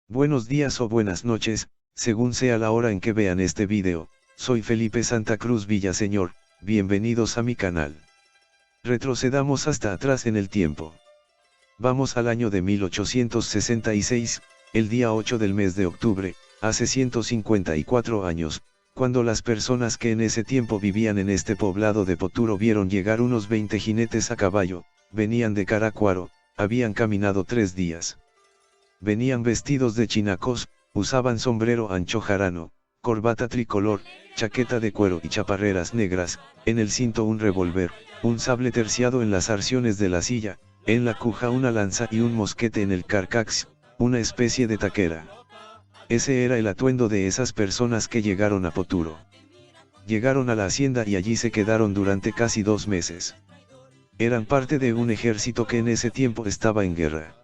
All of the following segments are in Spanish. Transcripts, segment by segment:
Buenos días o buenas noches, según sea la hora en que vean este video. Soy Felipe Santa Cruz Villaseñor, bienvenidos a mi canal. Retrocedamos hasta atrás en el tiempo. Vamos al año de 1866, el día 8 del mes de octubre, hace 154 años, cuando las personas que en ese tiempo vivían en este poblado de Poturo vieron llegar unos 20 jinetes a caballo, venían de Caracuaro, habían caminado 3 días. Venían vestidos de chinacos, usaban sombrero ancho jarano, corbata tricolor, chaqueta de cuero y chaparreras negras, en el cinto un revólver, un sable terciado en las arciones de la silla, en la cuja una lanza y un mosquete en el carcax, una especie de taquera. Ese era el atuendo de esas personas que llegaron a Poturo. Llegaron a la hacienda y allí se quedaron durante casi 2 meses. Eran parte de un ejército que en ese tiempo estaba en guerra.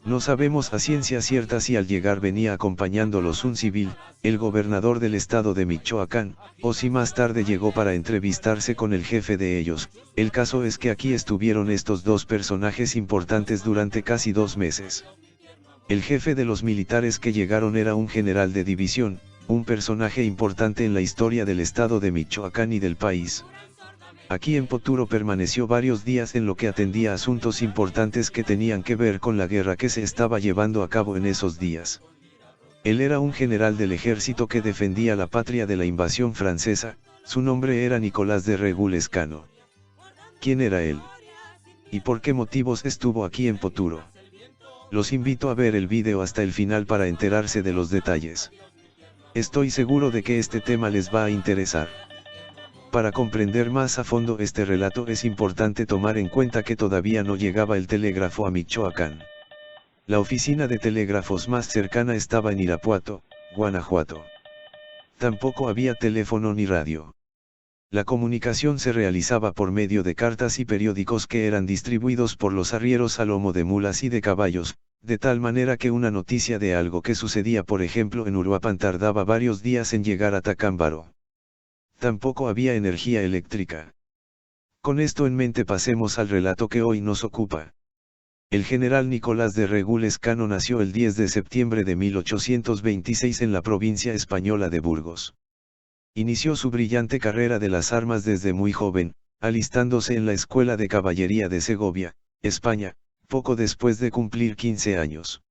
No sabemos a ciencia cierta si al llegar venía acompañándolos un civil, el gobernador del estado de Michoacán, o si más tarde llegó para entrevistarse con el jefe de ellos. El caso es que aquí estuvieron estos dos personajes importantes durante casi 2 meses. El jefe de los militares que llegaron era un general de división, un personaje importante en la historia del estado de Michoacán y del país. Aquí en Poturo permaneció varios días en lo que atendía asuntos importantes que tenían que ver con la guerra que se estaba llevando a cabo en esos días. Él era un general del ejército que defendía la patria de la invasión francesa, su nombre era Nicolás de Regules Cano. ¿Quién era él? ¿Y por qué motivos estuvo aquí en Poturo? Los invito a ver el video hasta el final para enterarse de los detalles. Estoy seguro de que este tema les va a interesar. Para comprender más a fondo este relato es importante tomar en cuenta que todavía no llegaba el telégrafo a Michoacán. La oficina de telégrafos más cercana estaba en Irapuato, Guanajuato. Tampoco había teléfono ni radio. La comunicación se realizaba por medio de cartas y periódicos que eran distribuidos por los arrieros a lomo de mulas y de caballos, de tal manera que una noticia de algo que sucedía por ejemplo en Uruapan tardaba varios días en llegar a Tacámbaro. Tampoco había energía eléctrica. Con esto en mente pasemos al relato que hoy nos ocupa. El general Nicolás de Regules Cano nació el 10 de septiembre de 1826 en la provincia española de Burgos. Inició su brillante carrera de las armas desde muy joven, alistándose en la Escuela de Caballería de Segovia, España, poco después de cumplir 15 años.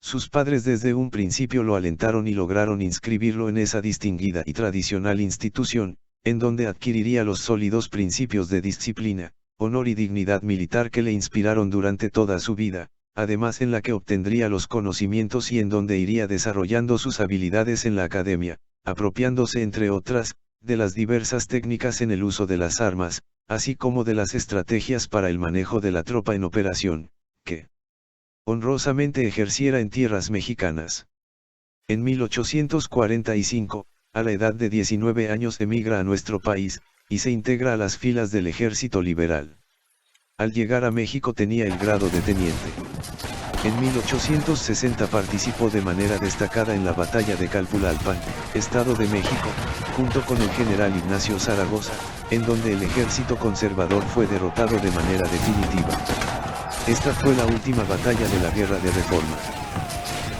Sus padres desde un principio lo alentaron y lograron inscribirlo en esa distinguida y tradicional institución, en donde adquiriría los sólidos principios de disciplina, honor y dignidad militar que le inspiraron durante toda su vida, además en la que obtendría los conocimientos y en donde iría desarrollando sus habilidades en la academia, apropiándose entre otras, de las diversas técnicas en el uso de las armas, así como de las estrategias para el manejo de la tropa en operación, que honrosamente ejerciera en tierras mexicanas. En 1845, a la edad de 19 años emigra a nuestro país, y se integra a las filas del ejército liberal. Al llegar a México tenía el grado de teniente. En 1860 participó de manera destacada en la batalla de Calpulalpan, Estado de México, junto con el general Ignacio Zaragoza, en donde el ejército conservador fue derrotado de manera definitiva. Esta fue la última batalla de la Guerra de Reforma.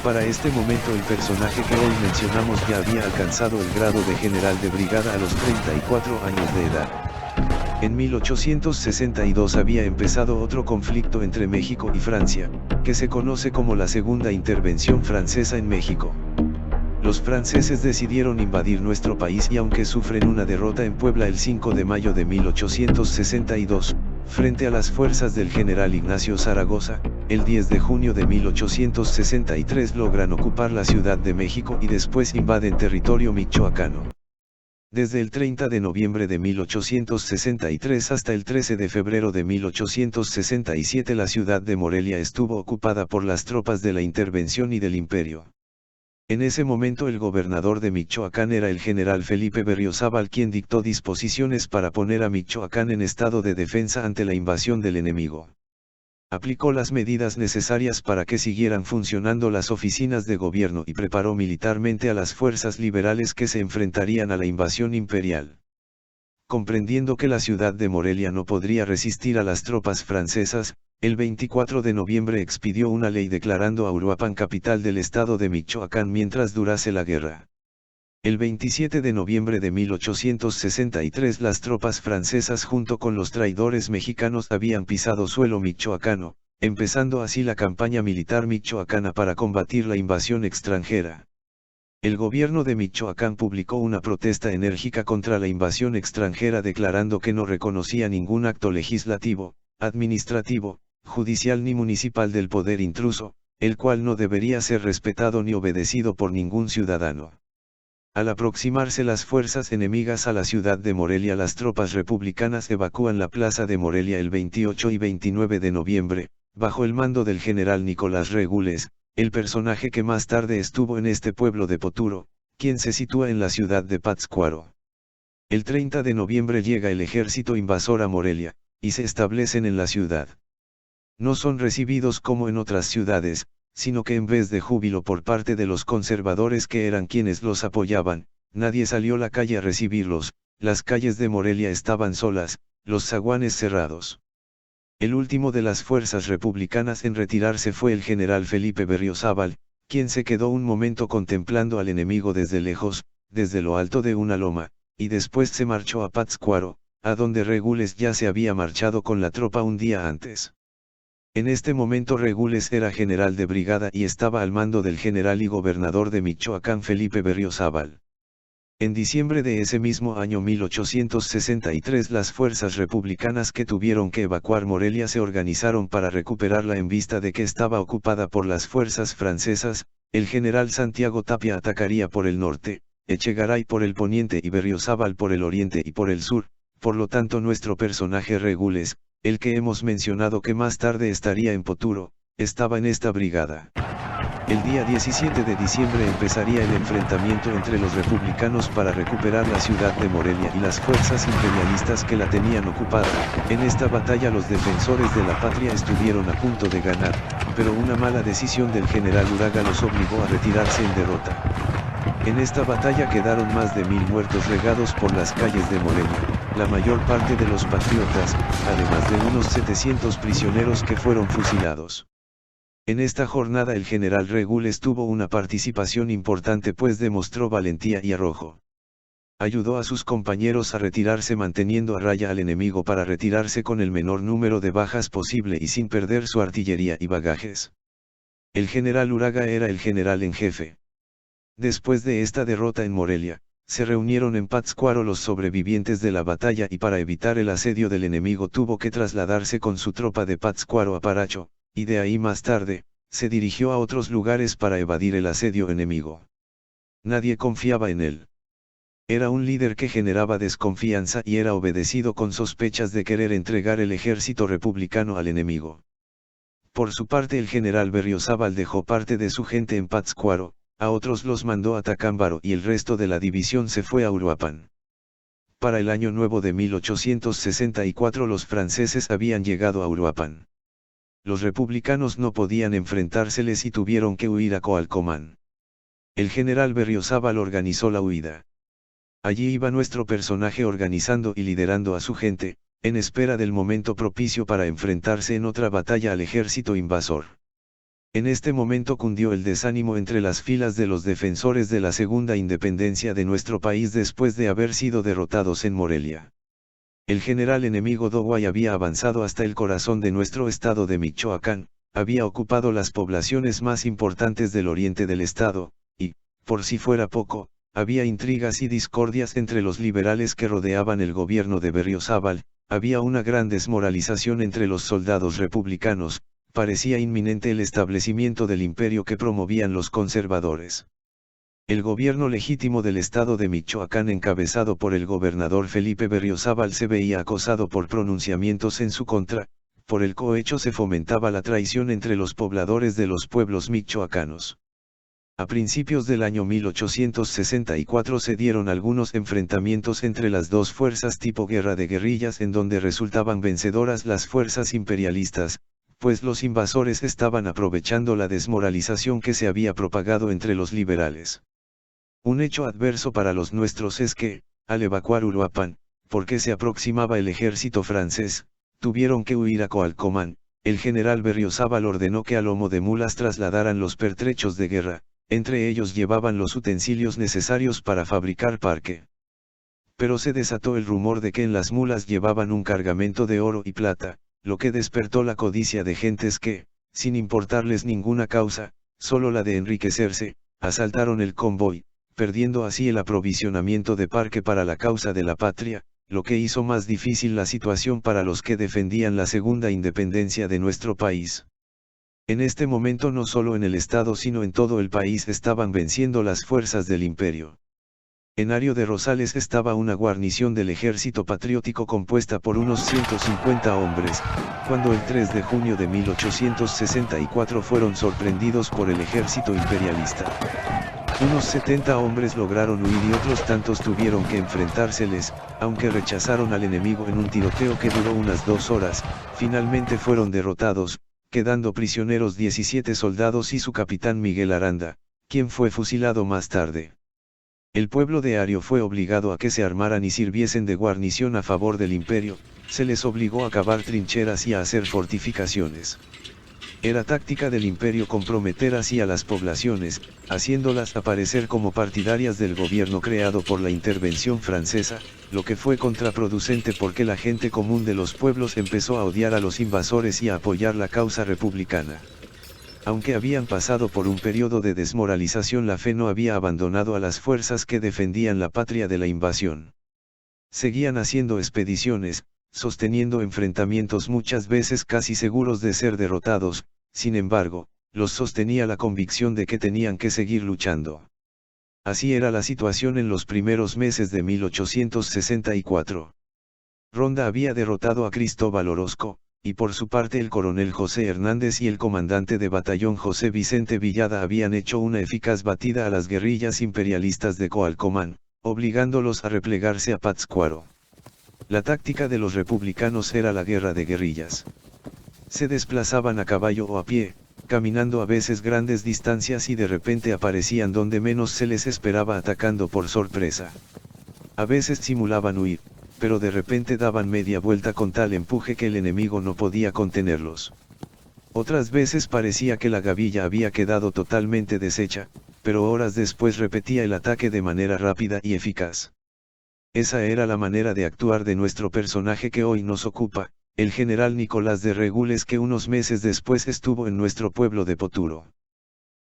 Para este momento el personaje que hoy mencionamos ya había alcanzado el grado de general de brigada a los 34 años de edad. En 1862 había empezado otro conflicto entre México y Francia, que se conoce como la Segunda Intervención Francesa en México. Los franceses decidieron invadir nuestro país y aunque sufren una derrota en Puebla el 5 de mayo de 1862, frente a las fuerzas del general Ignacio Zaragoza, el 10 de junio de 1863 logran ocupar la Ciudad de México y después invaden territorio michoacano. Desde el 30 de noviembre de 1863 hasta el 13 de febrero de 1867 la ciudad de Morelia estuvo ocupada por las tropas de la Intervención y del Imperio. En ese momento el gobernador de Michoacán era el general Felipe Berriozábal quien dictó disposiciones para poner a Michoacán en estado de defensa ante la invasión del enemigo. Aplicó las medidas necesarias para que siguieran funcionando las oficinas de gobierno y preparó militarmente a las fuerzas liberales que se enfrentarían a la invasión imperial. Comprendiendo que la ciudad de Morelia no podría resistir a las tropas francesas, El 24 de noviembre expidió una ley declarando a Uruapan capital del estado de Michoacán mientras durase la guerra. El 27 de noviembre de 1863 las tropas francesas junto con los traidores mexicanos habían pisado suelo michoacano, empezando así la campaña militar michoacana para combatir la invasión extranjera. El gobierno de Michoacán publicó una protesta enérgica contra la invasión extranjera declarando que no reconocía ningún acto legislativo, administrativo, judicial ni municipal del poder intruso, el cual no debería ser respetado ni obedecido por ningún ciudadano. Al aproximarse las fuerzas enemigas a la ciudad de Morelia, las tropas republicanas evacúan la plaza de Morelia el 28 y 29 de noviembre, bajo el mando del general Nicolás Regules, el personaje que más tarde estuvo en este pueblo de Poturo, quien se sitúa en la ciudad de Pátzcuaro. El 30 de noviembre llega el ejército invasor a Morelia, y se establecen en la ciudad. No son recibidos como en otras ciudades, sino que en vez de júbilo por parte de los conservadores que eran quienes los apoyaban, nadie salió a la calle a recibirlos, las calles de Morelia estaban solas, los zaguanes cerrados. El último de las fuerzas republicanas en retirarse fue el general Felipe Berriozábal, quien se quedó un momento contemplando al enemigo desde lejos, desde lo alto de una loma, y después se marchó a Pátzcuaro, a donde Regules ya se había marchado con la tropa un día antes. En este momento Regules era general de brigada y estaba al mando del general y gobernador de Michoacán Felipe Berriozábal. En diciembre de ese mismo año 1863 las fuerzas republicanas que tuvieron que evacuar Morelia se organizaron para recuperarla en vista de que estaba ocupada por las fuerzas francesas. El general Santiago Tapia atacaría por el norte, Echegaray por el poniente y Berriozábal por el oriente y por el sur. Por lo tanto nuestro personaje Regules, el que hemos mencionado que más tarde estaría en Poturo, estaba en esta brigada. El día 17 de diciembre empezaría el enfrentamiento entre los republicanos para recuperar la ciudad de Morelia y las fuerzas imperialistas que la tenían ocupada. En esta batalla los defensores de la patria estuvieron a punto de ganar, pero una mala decisión del general Uraga los obligó a retirarse en derrota. En esta batalla quedaron más de 1000 muertos regados por las calles de Morelia, la mayor parte de los patriotas, además de unos 700 prisioneros que fueron fusilados. En esta jornada el general Regules tuvo una participación importante pues demostró valentía y arrojo. Ayudó a sus compañeros a retirarse manteniendo a raya al enemigo para retirarse con el menor número de bajas posible y sin perder su artillería y bagajes. El general Uraga era el general en jefe. Después de esta derrota en Morelia, se reunieron en Pátzcuaro los sobrevivientes de la batalla y para evitar el asedio del enemigo tuvo que trasladarse con su tropa de Pátzcuaro a Paracho, y de ahí más tarde, se dirigió a otros lugares para evadir el asedio enemigo. Nadie confiaba en él. Era un líder que generaba desconfianza y era obedecido con sospechas de querer entregar el ejército republicano al enemigo. Por su parte el general Berriozábal dejó parte de su gente en Pátzcuaro, a otros los mandó a Tacámbaro y el resto de la división se fue a Uruapan. Para el año nuevo de 1864 los franceses habían llegado a Uruapan. Los republicanos no podían enfrentárseles y tuvieron que huir a Coalcomán. El general Berriozábal organizó la huida. Allí iba nuestro personaje organizando y liderando a su gente, en espera del momento propicio para enfrentarse en otra batalla al ejército invasor. En este momento cundió el desánimo entre las filas de los defensores de la segunda independencia de nuestro país después de haber sido derrotados en Morelia. El general enemigo Doguay había avanzado hasta el corazón de nuestro estado de Michoacán, había ocupado las poblaciones más importantes del oriente del estado, y, por si fuera poco, había intrigas y discordias entre los liberales que rodeaban el gobierno de Berriozábal, había una gran desmoralización entre los soldados republicanos, parecía inminente el establecimiento del imperio que promovían los conservadores. El gobierno legítimo del estado de Michoacán encabezado por el gobernador Felipe Berriozábal se veía acosado por pronunciamientos en su contra, por el cohecho se fomentaba la traición entre los pobladores de los pueblos michoacanos. A principios del año 1864 se dieron algunos enfrentamientos entre las dos fuerzas tipo guerra de guerrillas en donde resultaban vencedoras las fuerzas imperialistas, pues los invasores estaban aprovechando la desmoralización que se había propagado entre los liberales. Un hecho adverso para los nuestros es que, al evacuar Uruapan, porque se aproximaba el ejército francés, tuvieron que huir a Coalcomán, el general Berriozábal ordenó que a lomo de mulas trasladaran los pertrechos de guerra, entre ellos llevaban los utensilios necesarios para fabricar parque. Pero se desató el rumor de que en las mulas llevaban un cargamento de oro y plata, lo que despertó la codicia de gentes que, sin importarles ninguna causa, solo la de enriquecerse, asaltaron el convoy, perdiendo así el aprovisionamiento de parque para la causa de la patria, lo que hizo más difícil la situación para los que defendían la segunda independencia de nuestro país. En este momento no solo en el Estado sino en todo el país estaban venciendo las fuerzas del imperio. En Ario de Rosales estaba una guarnición del ejército patriótico compuesta por unos 150 hombres, cuando el 3 de junio de 1864 fueron sorprendidos por el ejército imperialista. Unos 70 hombres lograron huir y otros tantos tuvieron que enfrentárseles, aunque rechazaron al enemigo en un tiroteo que duró unas 2 horas, finalmente fueron derrotados, quedando prisioneros 17 soldados y su capitán Miguel Aranda, quien fue fusilado más tarde. El pueblo de Ario fue obligado a que se armaran y sirviesen de guarnición a favor del imperio, se les obligó a cavar trincheras y a hacer fortificaciones. Era táctica del imperio comprometer así a las poblaciones, haciéndolas aparecer como partidarias del gobierno creado por la intervención francesa, lo que fue contraproducente porque la gente común de los pueblos empezó a odiar a los invasores y a apoyar la causa republicana. Aunque habían pasado por un periodo de desmoralización, la fe no había abandonado a las fuerzas que defendían la patria de la invasión. Seguían haciendo expediciones, sosteniendo enfrentamientos muchas veces casi seguros de ser derrotados, sin embargo, los sostenía la convicción de que tenían que seguir luchando. Así era la situación en los primeros meses de 1864. Ronda había derrotado a Cristóbal Orozco, y por su parte el coronel José Hernández y el comandante de batallón José Vicente Villada habían hecho una eficaz batida a las guerrillas imperialistas de Coalcomán, obligándolos a replegarse a Pátzcuaro. La táctica de los republicanos era la guerra de guerrillas. Se desplazaban a caballo o a pie, caminando a veces grandes distancias y de repente aparecían donde menos se les esperaba atacando por sorpresa. A veces simulaban huir, pero de repente daban media vuelta con tal empuje que el enemigo no podía contenerlos. Otras veces parecía que la gavilla había quedado totalmente deshecha, pero horas después repetía el ataque de manera rápida y eficaz. Esa era la manera de actuar de nuestro personaje que hoy nos ocupa, el general Nicolás de Regules, que unos meses después estuvo en nuestro pueblo de Poturo.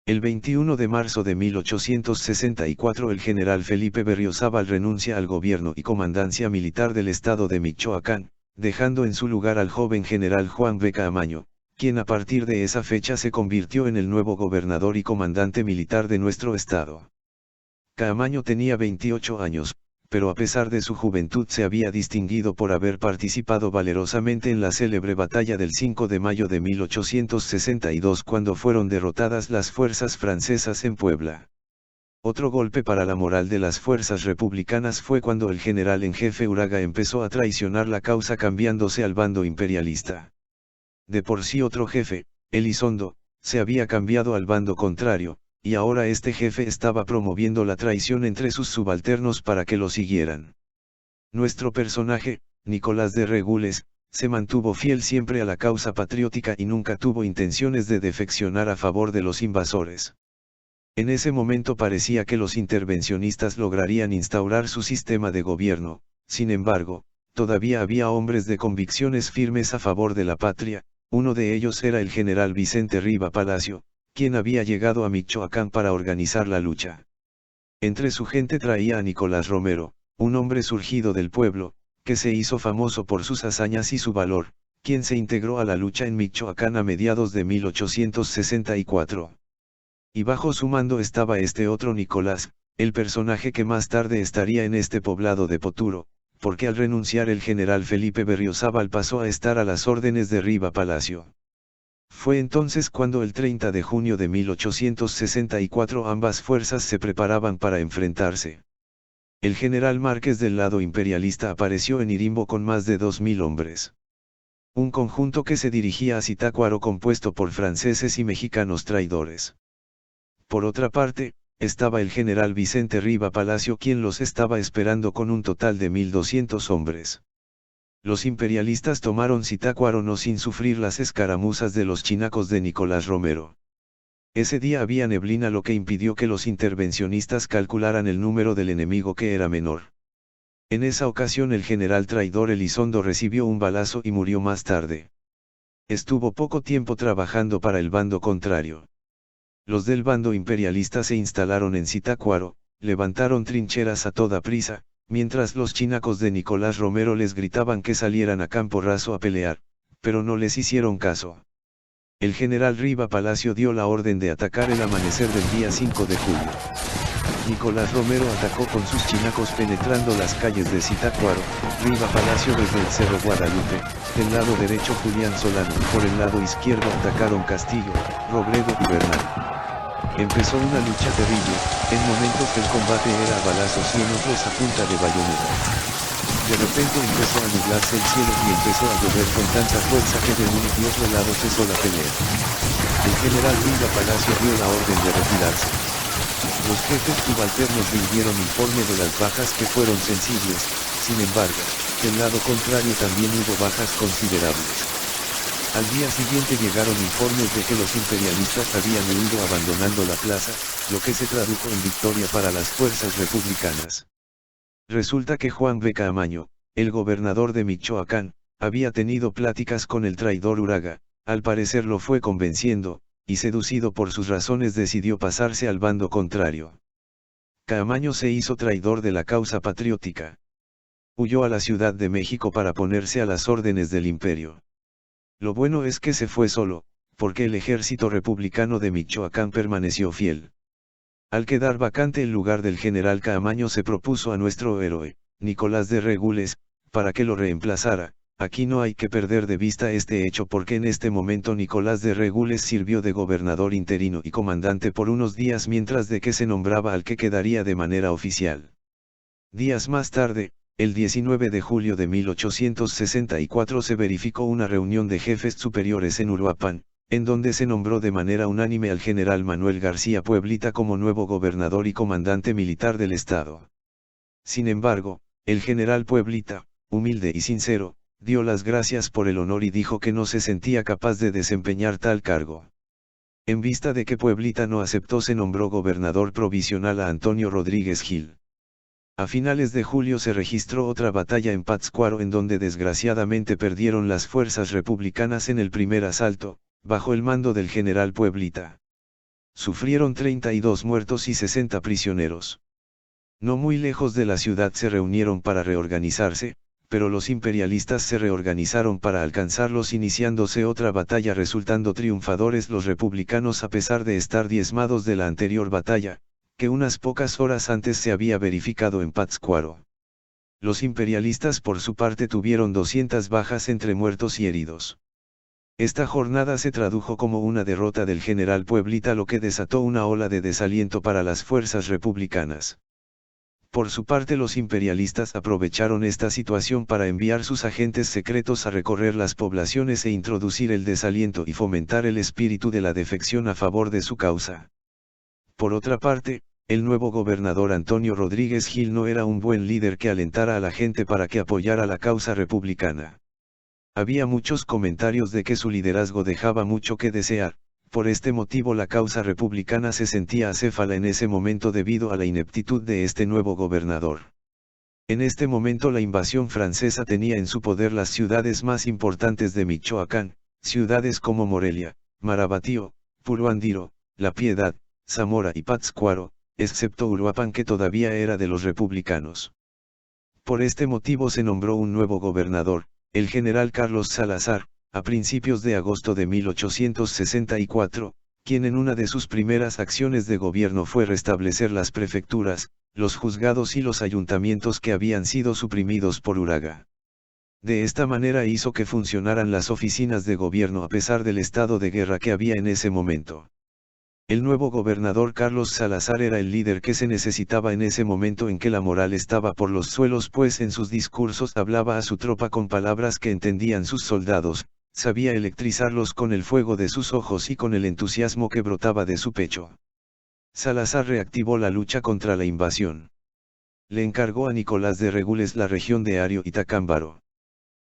El 21 de marzo de 1864 el general Felipe Berriozábal renuncia al gobierno y comandancia militar del estado de Michoacán, dejando en su lugar al joven general Juan B. Caamaño, quien a partir de esa fecha se convirtió en el nuevo gobernador y comandante militar de nuestro estado. Caamaño tenía 28 años, pero a pesar de su juventud se había distinguido por haber participado valerosamente en la célebre batalla del 5 de mayo de 1862 cuando fueron derrotadas las fuerzas francesas en Puebla. Otro golpe para la moral de las fuerzas republicanas fue cuando el general en jefe Uraga empezó a traicionar la causa cambiándose al bando imperialista. De por sí otro jefe, Elizondo, se había cambiado al bando contrario, y ahora este jefe estaba promoviendo la traición entre sus subalternos para que lo siguieran. Nuestro personaje, Nicolás de Regules, se mantuvo fiel siempre a la causa patriótica y nunca tuvo intenciones de defeccionar a favor de los invasores. En ese momento parecía que los intervencionistas lograrían instaurar su sistema de gobierno, sin embargo, todavía había hombres de convicciones firmes a favor de la patria, uno de ellos era el general Vicente Riva Palacio, quien había llegado a Michoacán para organizar la lucha. Entre su gente traía a Nicolás Romero, un hombre surgido del pueblo, que se hizo famoso por sus hazañas y su valor, quien se integró a la lucha en Michoacán a mediados de 1864. Y bajo su mando estaba este otro Nicolás, el personaje que más tarde estaría en este poblado de Poturo, porque al renunciar el general Felipe Berriozábal pasó a estar a las órdenes de Riva Palacio. Fue entonces cuando el 30 de junio de 1864 ambas fuerzas se preparaban para enfrentarse. El general Márquez del lado imperialista apareció en Irimbo con más de 2000 hombres. Un conjunto que se dirigía a Zitácuaro compuesto por franceses y mexicanos traidores. Por otra parte, estaba el general Vicente Riva Palacio quien los estaba esperando con un total de 1200 hombres. Los imperialistas tomaron Zitácuaro no sin sufrir las escaramuzas de los chinacos de Nicolás Romero. Ese día había neblina, lo que impidió que los intervencionistas calcularan el número del enemigo, que era menor. En esa ocasión el general traidor Elizondo recibió un balazo y murió más tarde. Estuvo poco tiempo trabajando para el bando contrario. Los del bando imperialista se instalaron en Zitácuaro, levantaron trincheras a toda prisa, mientras los chinacos de Nicolás Romero les gritaban que salieran a campo raso a pelear, pero no les hicieron caso. El general Riva Palacio dio la orden de atacar el amanecer del día 5 de julio. Nicolás Romero atacó con sus chinacos penetrando las calles de Zitácuaro, Riva Palacio desde el Cerro Guadalupe, del lado derecho Julián Solano y por el lado izquierdo atacaron Castillo, Robledo y Bernal. Empezó una lucha terrible, en momentos el combate era a balazos y en otros a punta de bayonetas. De repente empezó a nublarse el cielo y empezó a llover con tanta fuerza que de uno y otro lado cesó la pelea. El general Riva Palacio dio la orden de retirarse. Los jefes subalternos rindieron informe de las bajas, que fueron sensibles. Sin embargo, del lado contrario también hubo bajas considerables. Al día siguiente llegaron informes de que los imperialistas habían huido abandonando la plaza, lo que se tradujo en victoria para las fuerzas republicanas. Resulta que Juan B. Caamaño, el gobernador de Michoacán, había tenido pláticas con el traidor Uraga, al parecer lo fue convenciendo, y seducido por sus razones decidió pasarse al bando contrario. Caamaño se hizo traidor de la causa patriótica. Huyó a la Ciudad de México para ponerse a las órdenes del imperio. Lo bueno es que se fue solo, porque el ejército republicano de Michoacán permaneció fiel. Al quedar vacante el lugar del general Caamaño, se propuso a nuestro héroe, Nicolás de Regules, para que lo reemplazara. Aquí no hay que perder de vista este hecho, porque en este momento Nicolás de Regules sirvió de gobernador interino y comandante por unos días mientras de que se nombraba al que quedaría de manera oficial. Días más tarde, el 19 de julio de 1864 se verificó una reunión de jefes superiores en Uruapan, en donde se nombró de manera unánime al general Manuel García Pueblita como nuevo gobernador y comandante militar del estado. Sin embargo, el general Pueblita, humilde y sincero, dio las gracias por el honor y dijo que no se sentía capaz de desempeñar tal cargo. En vista de que Pueblita no aceptó, se nombró gobernador provisional a Antonio Rodríguez Gil. A finales de julio se registró otra batalla en Pátzcuaro, en donde desgraciadamente perdieron las fuerzas republicanas en el primer asalto, bajo el mando del general Pueblita. Sufrieron 32 muertos y 60 prisioneros. No muy lejos de la ciudad se reunieron para reorganizarse, pero los imperialistas se reorganizaron para alcanzarlos, iniciándose otra batalla, resultando triunfadores los republicanos a pesar de estar diezmados de la anterior batalla, que unas pocas horas antes se había verificado en Pátzcuaro. Los imperialistas por su parte tuvieron 200 bajas entre muertos y heridos. Esta jornada se tradujo como una derrota del general Pueblita, lo que desató una ola de desaliento para las fuerzas republicanas. Por su parte, los imperialistas aprovecharon esta situación para enviar sus agentes secretos a recorrer las poblaciones e introducir el desaliento y fomentar el espíritu de la defección a favor de su causa. Por otra parte, el nuevo gobernador Antonio Rodríguez Gil no era un buen líder que alentara a la gente para que apoyara la causa republicana. Había muchos comentarios de que su liderazgo dejaba mucho que desear. Por este motivo la causa republicana se sentía acéfala en ese momento debido a la ineptitud de este nuevo gobernador. En este momento la invasión francesa tenía en su poder las ciudades más importantes de Michoacán, ciudades como Morelia, Marabatío, Puruándiro, La Piedad, Zamora y Pátzcuaro, excepto Uruapan, que todavía era de los republicanos. Por este motivo se nombró un nuevo gobernador, el general Carlos Salazar, a principios de agosto de 1864, quien en una de sus primeras acciones de gobierno fue restablecer las prefecturas, los juzgados y los ayuntamientos que habían sido suprimidos por Uraga. De esta manera hizo que funcionaran las oficinas de gobierno a pesar del estado de guerra que había en ese momento. El nuevo gobernador Carlos Salazar era el líder que se necesitaba en ese momento en que la moral estaba por los suelos, pues en sus discursos hablaba a su tropa con palabras que entendían sus soldados, sabía electrizarlos con el fuego de sus ojos y con el entusiasmo que brotaba de su pecho. Salazar reactivó la lucha contra la invasión. Le encargó a Nicolás de Regules la región de Ario y Tacámbaro.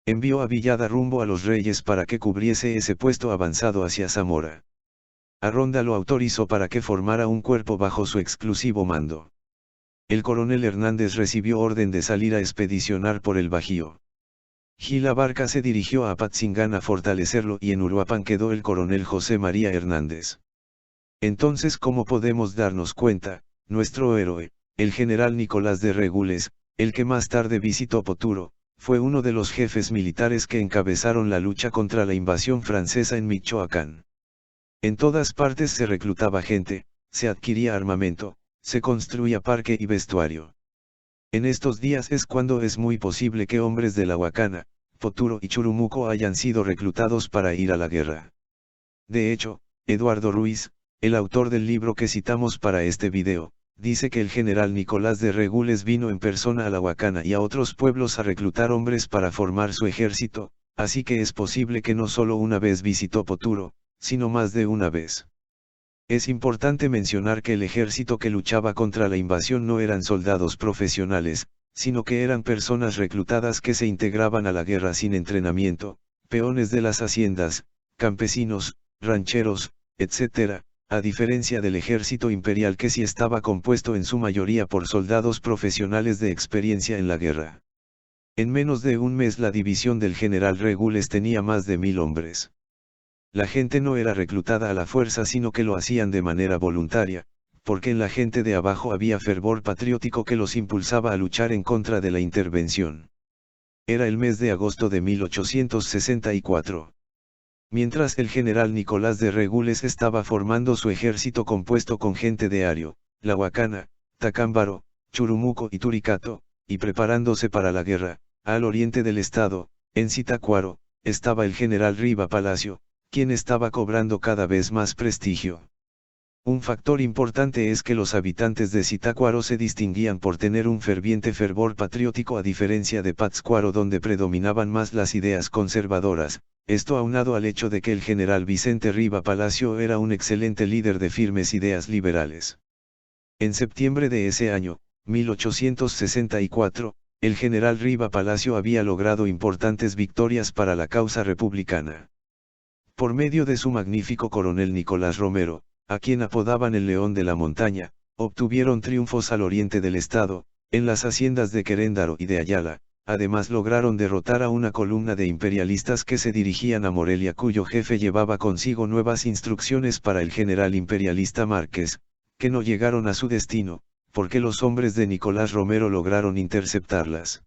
Envió a Villada rumbo a los Reyes para que cubriese ese puesto avanzado hacia Zamora. Arronda lo autorizó para que formara un cuerpo bajo su exclusivo mando. El coronel Hernández recibió orden de salir a expedicionar por el Bajío. Gil Abarca se dirigió a Apatzingán a fortalecerlo y en Uruapan quedó el coronel José María Hernández. Entonces, como podemos darnos cuenta, nuestro héroe, el general Nicolás de Regules, el que más tarde visitó Poturo, fue uno de los jefes militares que encabezaron la lucha contra la invasión francesa en Michoacán. En todas partes se reclutaba gente, se adquiría armamento, se construía parque y vestuario. En estos días es cuando es muy posible que hombres de La Huacana, Poturo y Churumuco hayan sido reclutados para ir a la guerra. De hecho, Eduardo Ruiz, el autor del libro que citamos para este video, dice que el general Nicolás de Regules vino en persona a La Huacana y a otros pueblos a reclutar hombres para formar su ejército, así que es posible que no solo una vez visitó Poturo, sino más de una vez. Es importante mencionar que el ejército que luchaba contra la invasión no eran soldados profesionales, sino que eran personas reclutadas que se integraban a la guerra sin entrenamiento, peones de las haciendas, campesinos, rancheros, etc., a diferencia del ejército imperial que sí estaba compuesto en su mayoría por soldados profesionales de experiencia en la guerra. En menos de un mes la división del general Regules tenía más de 1000 hombres. La gente no era reclutada a la fuerza sino que lo hacían de manera voluntaria, porque en la gente de abajo había fervor patriótico que los impulsaba a luchar en contra de la intervención. Era el mes de agosto de 1864. Mientras el general Nicolás de Regules estaba formando su ejército compuesto con gente de Ario, La Huacana, Tacámbaro, Churumuco y Turicato, y preparándose para la guerra, al oriente del estado, en Zitácuaro, estaba el general Riva Palacio, quien estaba cobrando cada vez más prestigio. Un factor importante es que los habitantes de Zitácuaro se distinguían por tener un ferviente fervor patriótico a diferencia de Pátzcuaro donde predominaban más las ideas conservadoras, esto aunado al hecho de que el general Vicente Riva Palacio era un excelente líder de firmes ideas liberales. En septiembre de ese año, 1864, el general Riva Palacio había logrado importantes victorias para la causa republicana. Por medio de su magnífico coronel Nicolás Romero, a quien apodaban el León de la Montaña, obtuvieron triunfos al oriente del estado, en las haciendas de Queréndaro y de Ayala. Además lograron derrotar a una columna de imperialistas que se dirigían a Morelia cuyo jefe llevaba consigo nuevas instrucciones para el general imperialista Márquez, que no llegaron a su destino, porque los hombres de Nicolás Romero lograron interceptarlas.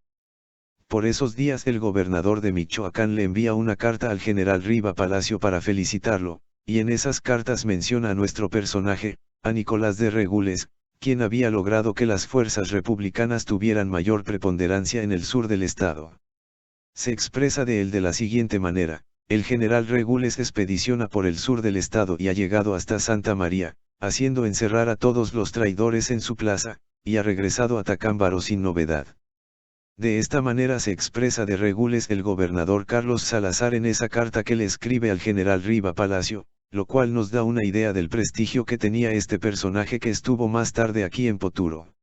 Por esos días el gobernador de Michoacán le envía una carta al general Riva Palacio para felicitarlo, y en esas cartas menciona a nuestro personaje, a Nicolás de Regules, quien había logrado que las fuerzas republicanas tuvieran mayor preponderancia en el sur del estado. Se expresa de él de la siguiente manera: el general Regules expediciona por el sur del estado y ha llegado hasta Santa María, haciendo encerrar a todos los traidores en su plaza, y ha regresado a Tacámbaro sin novedad. De esta manera se expresa de Regules el gobernador Carlos Salazar en esa carta que le escribe al general Riva Palacio, lo cual nos da una idea del prestigio que tenía este personaje que estuvo más tarde aquí en Poturo.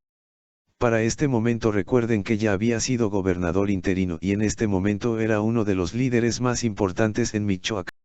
Para este momento recuerden que ya había sido gobernador interino y en este momento era uno de los líderes más importantes en Michoacán.